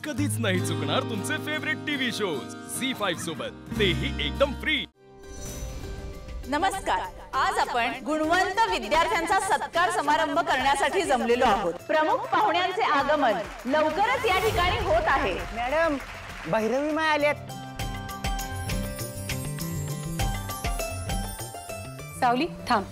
कधीच नाही चुकणार तुमचे फेवरेट टीव्ही शोज झी5 सोबत, तेही एकदम फ्री। नमस्कार, आज आपण गुणवंत विद्यार्थ्यांचा सत्कार समारंभ करण्यासाठी जमलेलो आहोत। प्रमुख पाहुण्यांचे आगमन लवकरच या ठिकाणी होत आहे। मॅडम, भैरवी माय आल्यात। सावली थांब।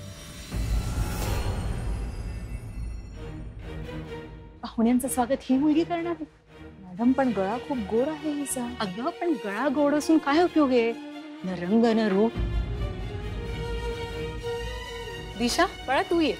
पाहुण्यांचं स्वागत ही मुलगी करणार आहे। मॅडम, पण गळा खूप गोड आहे हिचा। अगं, पण गळा गोड असून काय उपयोग आहे? न रंग न रूप। दिशा, बाळा तू ये।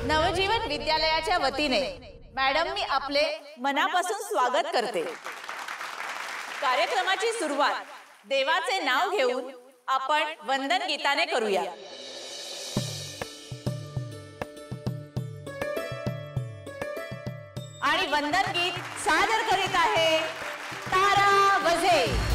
नवजीवन विद्यालयाच्या वतीने मॅडम मी आपले मनापासून स्वागत करते। कार्यक्रमाची सुरुवात देवाचे नाव घेऊन आपण वंदन गीताने करूया। आणि वंदन गीत सादर करीत आहे तारा वझे।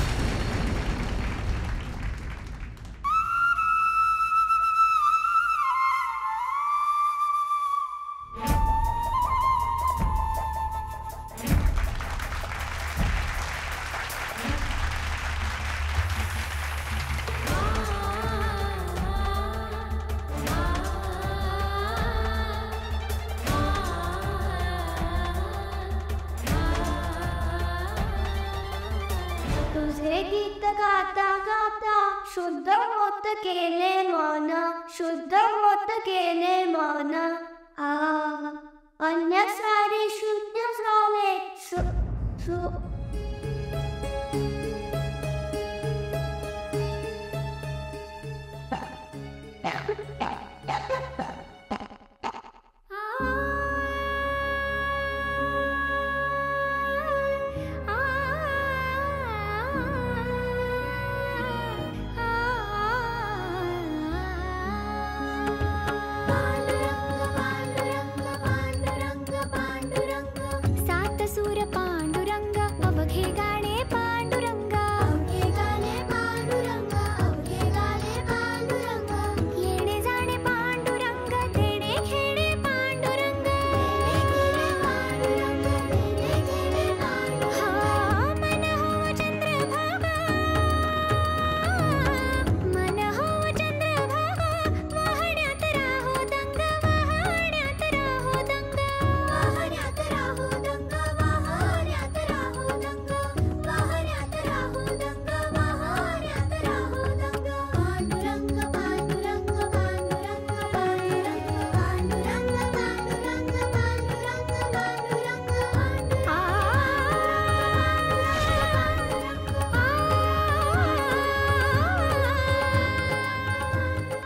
तुझे गीत गाता गाता शुद्ध होत केले मन, शुद्ध होत केले मन। अन्य सारे शून्य झाले।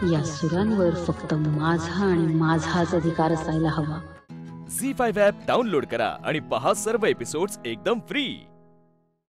या सुरांवर फक्त माझा आणि माझाच अधिकार असायला हवा। झी5 ॲप डाउनलोड करा आणि पहा सर्व एपिसोड्स एकदम फ्री।